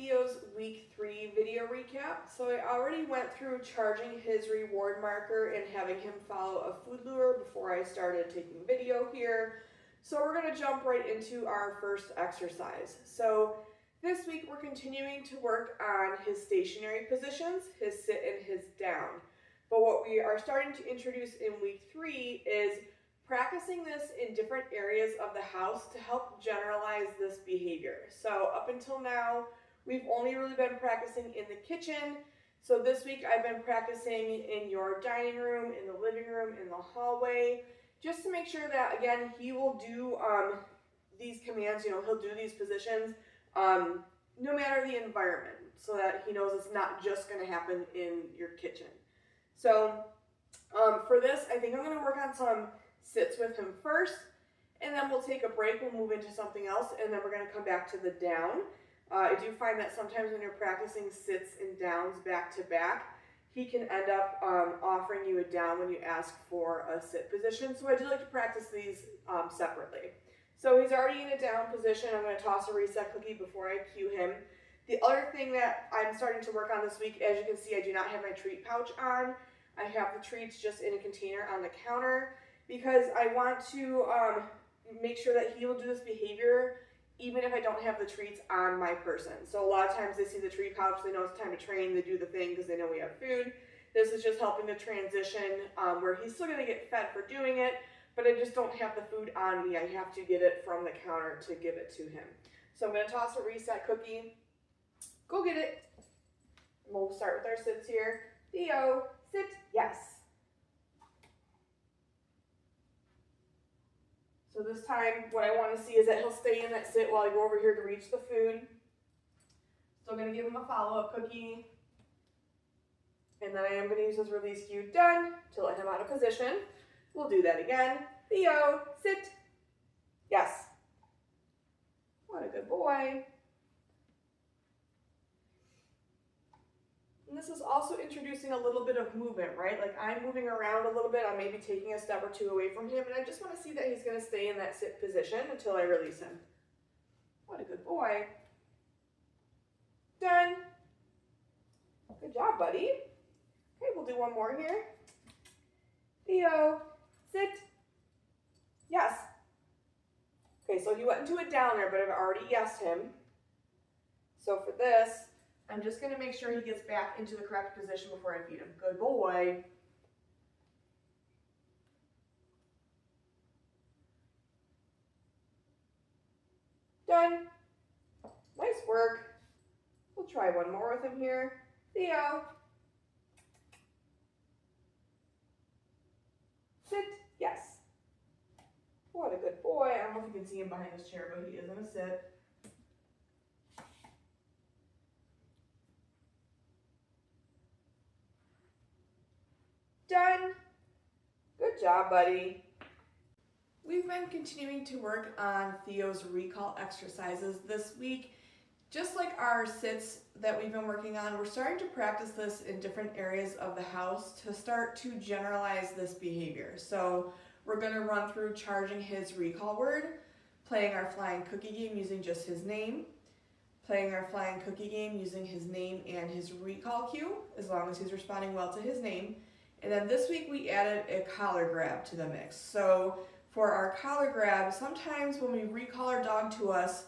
Theo's week 3 video recap. So I already went through charging his reward marker and having him follow a food lure before I started taking video here. So we're going to jump right into our first exercise. So this week we're continuing to work on his stationary positions, his sit and his down. But what we are starting to introduce in week 3 is practicing this in different areas of the house to help generalize this behavior. So up until now, we've only really been practicing in the kitchen. So this week I've been practicing in your dining room, in the living room, in the hallway, just to make sure that, again, he will do these commands, he'll do these positions no matter the environment, so that he knows it's not just going to happen in your kitchen. So for this, I think I'm going to work on some sits with him first, and then we'll take a break, we'll move into something else, and then we're going to come back to the down. I do find that sometimes when you're practicing sits and downs back to back, he can end up offering you a down when you ask for a sit position. So I do like to practice these separately. So he's already in a down position. I'm going to toss a reset cookie before I cue him. The other thing that I'm starting to work on this week, as you can see, I do not have my treat pouch on. I have the treats just in a container on the counter, because I want to make sure that he will do this behavior even if I don't have the treats on my person. So a lot of times they see the treat pouch, they know it's time to train, they do the thing because they know we have food. This is just helping the transition where he's still going to get fed for doing it, but I just don't have the food on me. I have to get it from the counter to give it to him. So I'm going to toss a reset cookie. Go get it. And we'll start with our sits here. Theo, sit, yes. So this time, what I want to see is that he'll stay in that sit while I go over here to reach the food. So I'm going to give him a follow-up cookie. And then I am going to use his release cue, done, to let him out of position. We'll do that again. Theo, sit. Yes. What a good boy. And this is also introducing a little bit of movement, right? Like I'm moving around a little bit. I'm maybe taking a step or two away from him, and I just want to see that he's going to stay in that sit position until I release him. What a good boy. Done. Good job, buddy. Okay, we'll do one more here. Theo, sit. Yes. Okay, so he went into a down there, but I've already yesed him. So for this, I'm just going to make sure he gets back into the correct position before I feed him. Good boy. Done. Nice work. We'll try one more with him here. Theo. Sit. Yes. What a good boy. I don't know if you can see him behind this chair, but he is in a sit. Done. Good job, buddy. We've been continuing to work on Theo's recall exercises this week. Just like our sits that we've been working on, we're starting to practice this in different areas of the house to start to generalize this behavior. So we're going to run through charging his recall word, playing our flying cookie game using just his name, playing our flying cookie game using his name and his recall cue, as long as he's responding well to his name. And then this week we added a collar grab to the mix. So for our collar grab, sometimes when we recall our dog to us,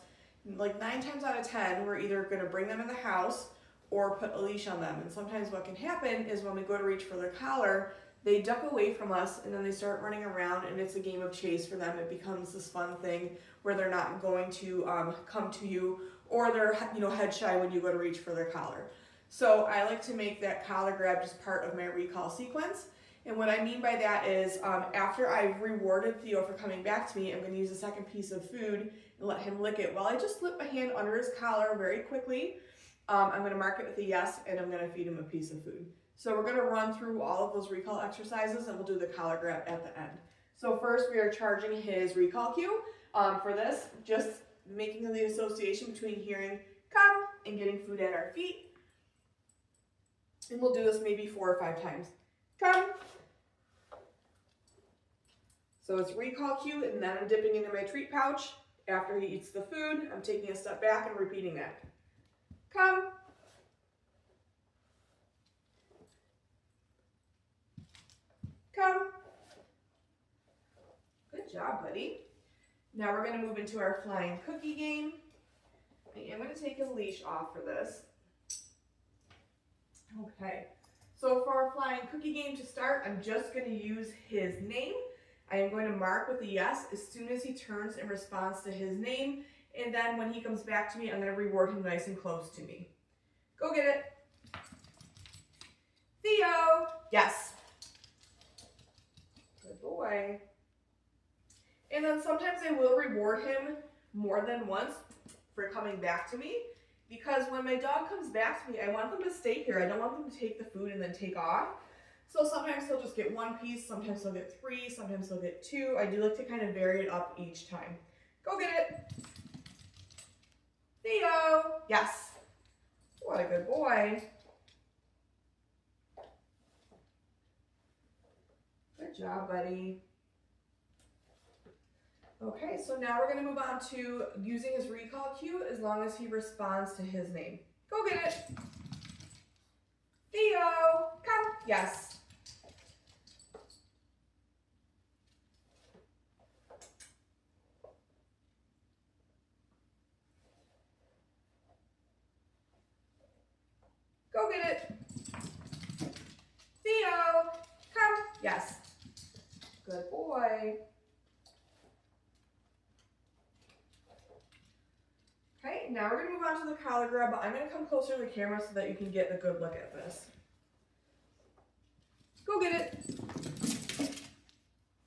like 9 times out of 10, we're either going to bring them in the house or put a leash on them. And sometimes what can happen is when we go to reach for their collar, they duck away from us and then they start running around, and it's a game of chase for them. It becomes this fun thing where they're not going to come to you, or they're head shy when you go to reach for their collar. So I like to make that collar grab just part of my recall sequence. And what I mean by that is after I've rewarded Theo for coming back to me, I'm going to use a second piece of food and let him lick it. While I just slip my hand under his collar very quickly, I'm going to mark it with a yes, and I'm going to feed him a piece of food. So we're going to run through all of those recall exercises, and we'll do the collar grab at the end. So first we are charging his recall cue. For this, just making the association between hearing come and getting food at our feet. And we'll do this maybe 4 or 5 times. Come. So it's recall cue, and then I'm dipping into my treat pouch. After he eats the food, I'm taking a step back and repeating that. come. Come. Good job, buddy. Now we're going to move into our flying cookie game. I am going to take his leash off for this. Okay, so for our flying cookie game to start, I'm just going to use his name. I am going to mark with a yes as soon as he turns in response to his name, and then when he comes back to me, I'm going to reward him nice and close to me. Go get it. Theo, yes. Good boy. And then sometimes I will reward him more than once for coming back to me, because when my dog comes back to me, I want them to stay here. I don't want them to take the food and then take off. So sometimes he'll just get one piece, sometimes he'll get 3, sometimes he'll get 2. I do like to kind of vary it up each time. Go get it. Theo, yes. What a good boy. Good job, buddy. Okay, so now we're going to move on to using his recall cue as long as he responds to his name. Go get it. Theo, come. Yes. Go get it. Theo, come. Yes. Good boy. Okay, now we're going to move on to the collar grab, but I'm going to come closer to the camera so that you can get a good look at this. Go get it.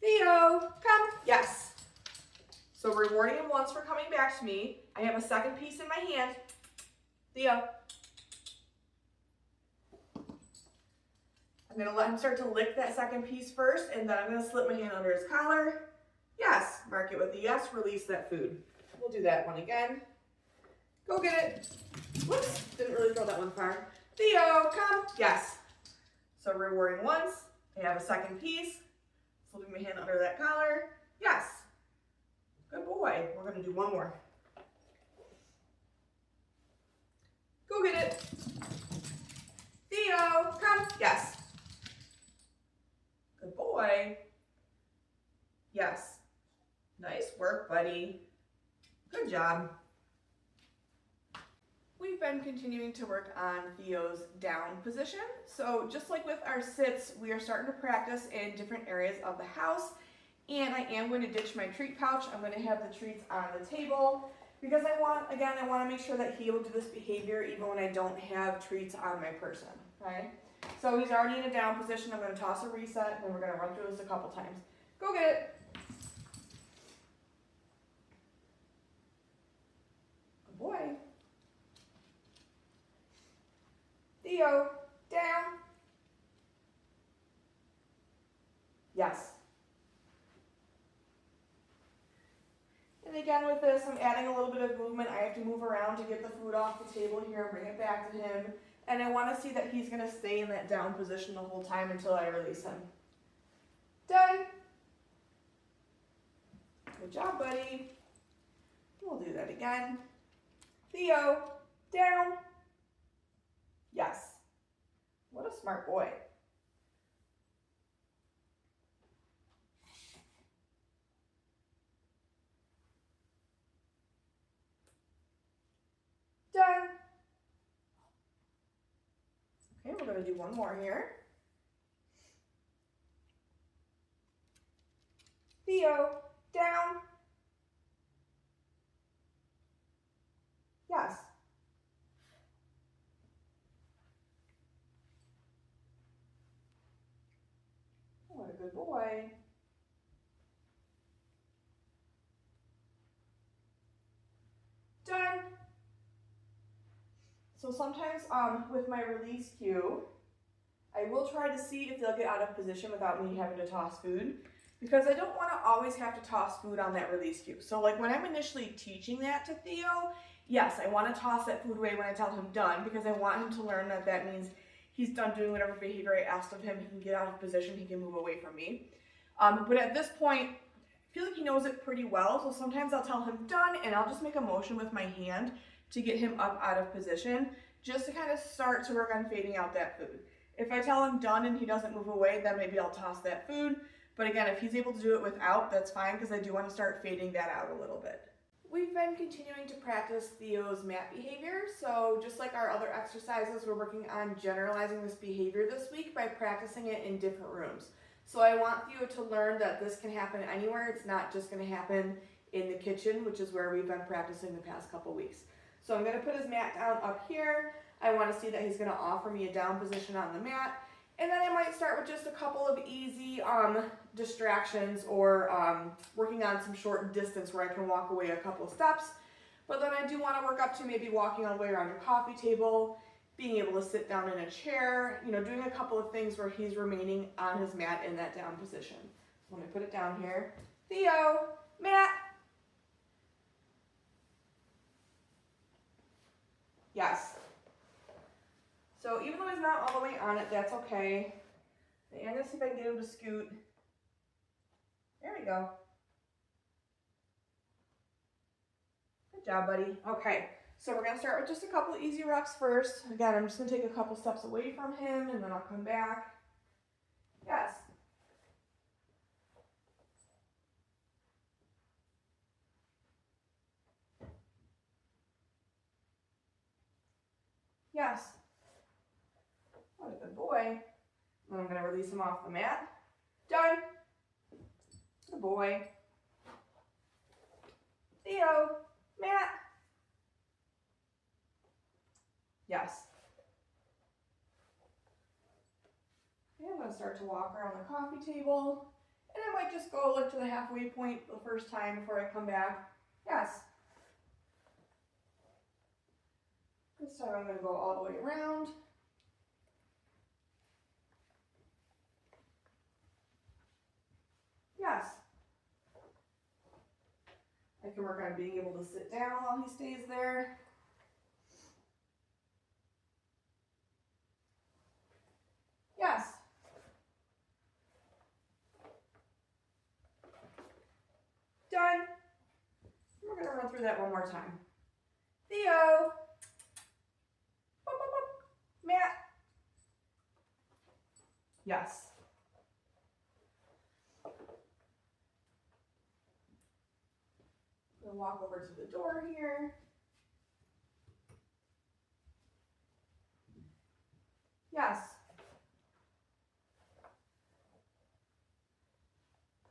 Theo, come. Yes. So rewarding him once for coming back to me. I have a second piece in my hand. Theo. I'm going to let him start to lick that second piece first, and then I'm going to slip my hand under his collar. Yes. Mark it with a yes. Release that food. We'll do that one again. Go get it. Whoops, didn't really throw that one far. Theo, come. Yes. So rewarding once. I have a second piece. Slipping my hand under that collar. Yes. Good boy. We're going to do one more. Go get it. Theo, come. Yes. Good boy. Yes. Nice work, buddy. Good job. We've been continuing to work on Theo's down position. So just like with our sits, we are starting to practice in different areas of the house. And I am going to ditch my treat pouch. I'm going to have the treats on the table because I want to make sure that he will do this behavior even when I don't have treats on my person, okay? So he's already in a down position. I'm going to toss a reset, and then we're going to run through this a couple times. Go get it. Good boy. Theo, down. Yes. And again with this, I'm adding a little bit of movement. I have to move around to get the food off the table here and bring it back to him. And I want to see that he's going to stay in that down position the whole time until I release him. Done. Good job, buddy. We'll do that again. Theo, down. Yes. What a smart boy. Done. Okay, we're going to do one more here. Theo, down. Yes. What a good boy. Done. So sometimes with my release cue, I will try to see if they'll get out of position without me having to toss food, because I don't want to always have to toss food on that release cue. So like when I'm initially teaching that to Theo, yes, I want to toss that food away when I tell him done, because I want him to learn that that means he's done doing whatever behavior I asked of him. He can get out of position, he can move away from me. But at this point, I feel like he knows it pretty well, so sometimes I'll tell him done, and I'll just make a motion with my hand to get him up out of position, just to kind of start to work on fading out that food. If I tell him done and he doesn't move away, then maybe I'll toss that food. But again, if he's able to do it without, that's fine, because I do want to start fading that out a little bit. We've been continuing to practice Theo's mat behavior, so just like our other exercises, we're working on generalizing this behavior this week by practicing it in different rooms. So I want Theo to learn that this can happen anywhere. It's not just going to happen in the kitchen, which is where we've been practicing the past couple weeks. So I'm going to put his mat down up here. I want to see that he's going to offer me a down position on the mat. And then I might start with just a couple of easy distractions, or working on some short distance where I can walk away a couple of steps. But then I do want to work up to maybe walking all the way around your coffee table, being able to sit down in a chair, doing a couple of things where he's remaining on his mat in that down position. So let me put it down here. Theo, mat. Yes. So even though he's not all the way on it, that's okay. And I'm going to see if I can get him to scoot. There we go. Good job, buddy. Okay, so we're going to start with just a couple easy reps first. Again, I'm just going to take a couple steps away from him, and then I'll come back. Yes. Yes. What a good boy. Then I'm going to release him off the mat. Done. Good boy. Theo, mat. Yes. Okay, I'm going to start to walk around the coffee table. And I might just go look to the halfway point the first time before I come back. Yes. This time I'm going to go all the way around. Yes. I can work on being able to sit down while he stays there. Yes. Done. We're going to run through that one more time. Theo. Boop, boop, boop. Mat. Yes. I'm going to walk over to the door here. Yes.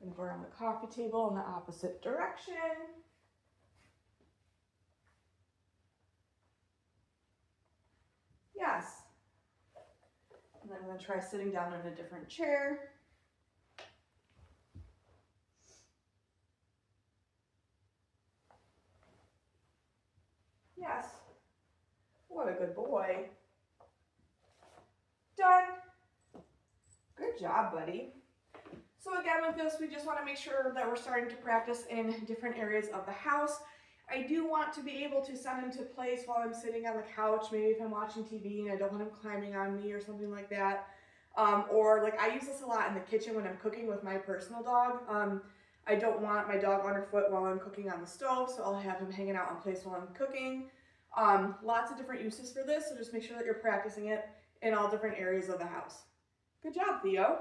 I'm going to go around the coffee table in the opposite direction. Yes. And then I'm going to try sitting down in a different chair. Yes. What a good boy. Done. Good job, buddy. So again, with this, we just want to make sure that we're starting to practice in different areas of the house. I do want to be able to send him to place while I'm sitting on the couch, maybe if I'm watching TV and I don't want him climbing on me or something like that. Or like I use this a lot in the kitchen when I'm cooking with my personal dog. I don't want my dog underfoot while I'm cooking on the stove, so I'll have him hanging out in place while I'm cooking. Lots of different uses for this, so just make sure that you're practicing it in all different areas of the house. Good job, Theo.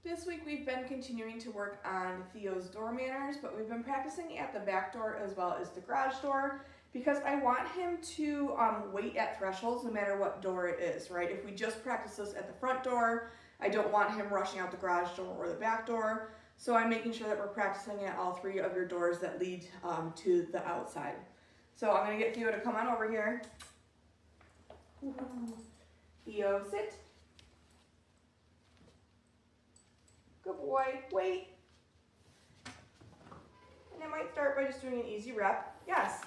This week we've been continuing to work on Theo's door manners, but we've been practicing at the back door as well as the garage door, because I want him to wait at thresholds no matter what door it is, right? If we just practice this at the front door, I don't want him rushing out the garage door or the back door, so I'm making sure that we're practicing at all three of your doors that lead to the outside. So I'm going to get Theo to come on over here. Theo, sit. Good boy, wait. And I might start by just doing an easy rep. Yes.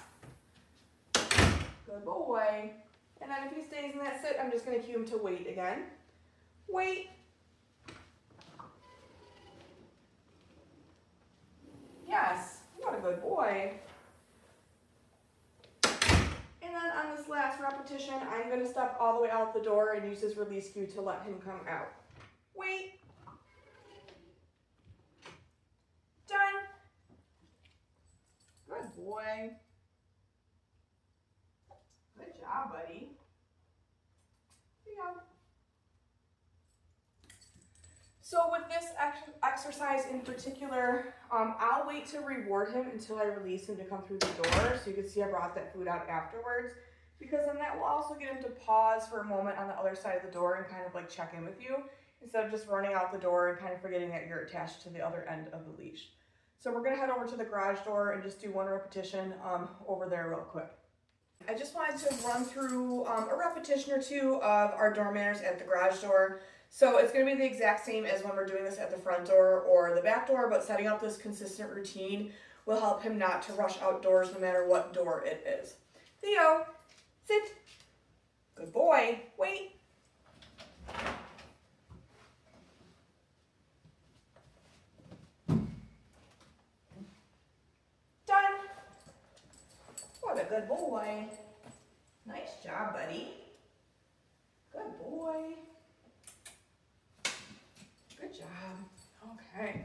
Good boy. And then if he stays in that sit, I'm just going to cue him to wait again. Wait. Yes. What a good boy. And then on this last repetition, I'm going to step all the way out the door and use his release cue to let him come out. Wait. Done. Good boy. So with this exercise in particular, I'll wait to reward him until I release him to come through the door. So you can see I brought that food out afterwards, because then that will also get him to pause for a moment on the other side of the door and kind of like check in with you, instead of just running out the door and kind of forgetting that you're attached to the other end of the leash. So we're gonna head over to the garage door and just do one repetition over there real quick. I just wanted to run through a repetition or two of our door manners at the garage door. So it's going to be the exact same as when we're doing this at the front door or the back door, but setting up this consistent routine will help him not to rush outdoors no matter what door it is. Theo, sit. Good boy. Wait. Done. What a good boy. Nice job, buddy. Good boy. Good job. Okay.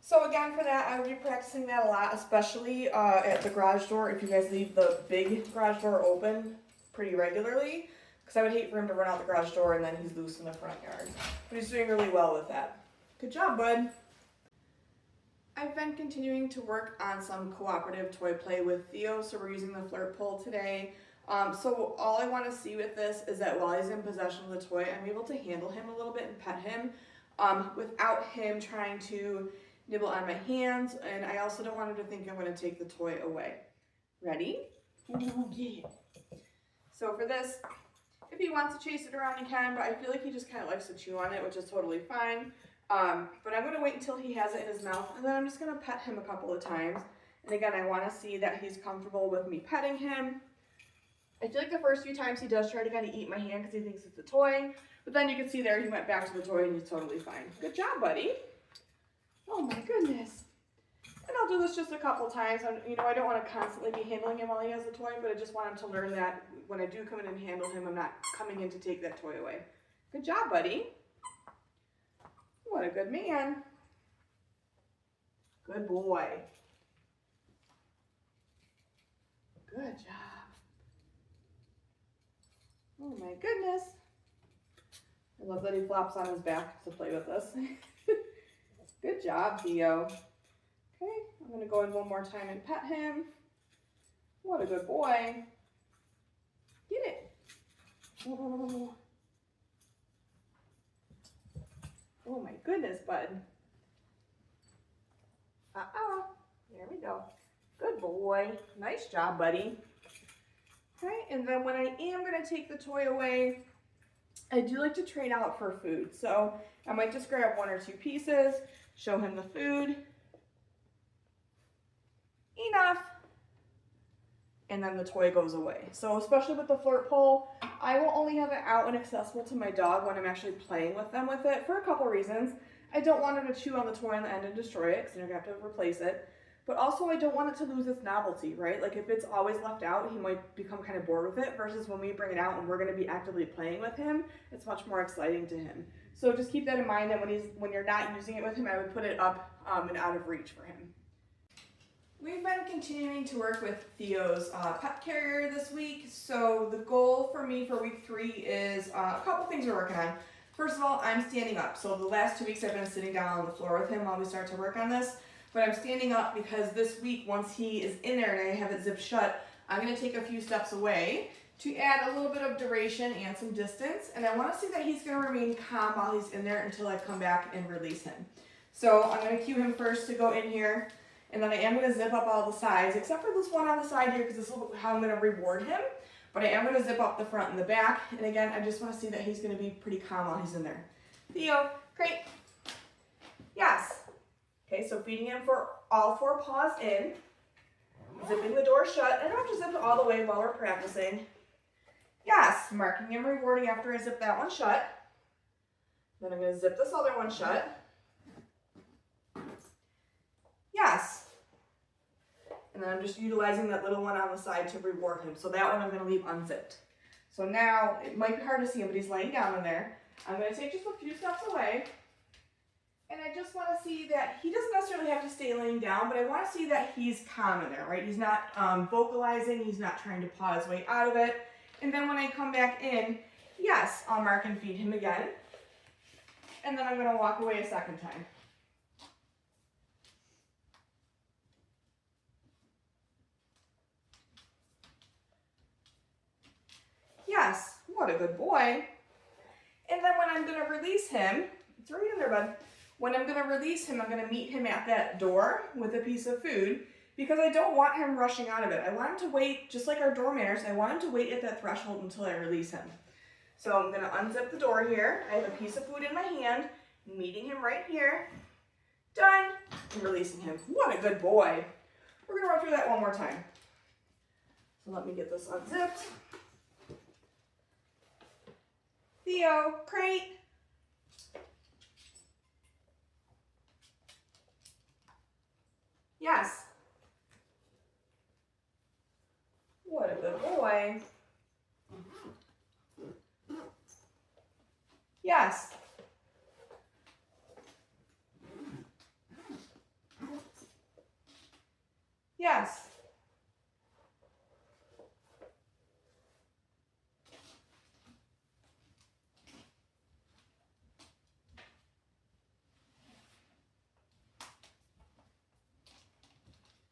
So again, for that, I will be practicing that a lot, especially at the garage door, if you guys leave the big garage door open pretty regularly, because I would hate for him to run out the garage door and then he's loose in the front yard. But he's doing really well with that. Good job, bud. I've been continuing to work on some cooperative toy play with Theo, so we're using the flirt pole today. So all I want to see with this is that while he's in possession of the toy, I'm able to handle him a little bit and pet him without him trying to nibble on my hands, and I also don't want him to think I'm going to take the toy away. Ready? Ooh, yeah. So for this, if he wants to chase it around, he can, but I feel like he just kind of likes to chew on it, which is totally fine. But I'm going to wait until he has it in his mouth, and then I'm just going to pet him a couple of times. And again, I want to see that he's comfortable with me petting him. I feel like the first few times he does try to kind of eat my hand because he thinks it's a toy, but then you can see there he went back to the toy and he's totally fine. Good job, buddy. Oh my goodness. And I'll do this just a couple times. You know, I don't want to constantly be handling him while he has the toy, but I just want him to learn that when I do come in and handle him, I'm not coming in to take that toy away. Good job, buddy. What a good man. Good boy. Good job. Oh my goodness. I love that he flops on his back to play with us. Good job, Theo. Okay, I'm going to go in one more time and pet him. What a good boy. Get it. Oh, oh my goodness, bud. There we go. Good boy. Nice job, buddy. Okay, and then when I am going to take the toy away, I do like to trade out for food. So I might just grab one or two pieces, show him the food. Enough. And then the toy goes away. So especially with the flirt pole, I will only have it out and accessible to my dog when I'm actually playing with them with it for a couple reasons. I don't want him to chew on the toy on the end and destroy it, because then you're going to have to replace it. But also, I don't want it to lose its novelty, right? Like, if it's always left out, he might become kind of bored with it, versus when we bring it out and we're going to be actively playing with him, it's much more exciting to him. So just keep that in mind, that when you're not using it with him, I would put it up and out of reach for him. We've been continuing to work with Theo's pet carrier this week. So the goal for me for week 3 is a couple things we're working on. First of all, I'm standing up. So the last 2 weeks I've been sitting down on the floor with him while we start to work on this. But I'm standing up because this week, once he is in there and I have it zipped shut, I'm going to take a few steps away to add a little bit of duration and some distance. And I want to see that he's going to remain calm while he's in there until I come back and release him. So I'm going to cue him first to go in here. And then I am going to zip up all the sides, except for this one on the side here, because this is how I'm going to reward him. But I am going to zip up the front and the back. And again, I just want to see that he's going to be pretty calm while he's in there. Theo, great. Yes. Okay, so feeding him for all 4 paws in. Zipping the door shut. I don't have to zip it all the way while we're practicing. Yes, marking and rewarding after I zip that one shut. Then I'm going to zip this other one shut. Yes. And then I'm just utilizing that little one on the side to reward him. So that one I'm going to leave unzipped. So now, it might be hard to see him, but he's laying down in there. I'm going to take just a few steps away. And I just want to see that he doesn't necessarily have to stay laying down, but I want to see that he's calm in there, right? He's not vocalizing. He's not trying to paw his way out of it. And then when I come back in, yes, I'll mark and feed him again. and then I'm going to walk away a second time. Yes, what a good boy. And then when I'm going to release him, it's right in there, bud. When I'm going to release him, I'm going to meet him at that door with a piece of food because I don't want him rushing out of it. I want him to wait, just like our door manners, I want him to wait at that threshold until I release him. So I'm going to unzip the door here. I have a piece of food in my hand, meeting him right here. Done. And releasing him. What a good boy. We're going to run through that one more time. So let me get this unzipped. Theo, crate. Yes. What a good boy. Yes. Yes.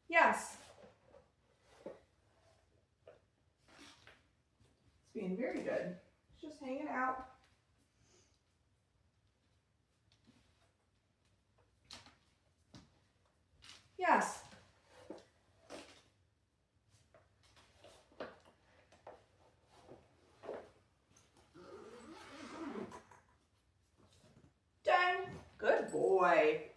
Yes. It's being very good. It's just hanging out. Yes. Done. Good boy.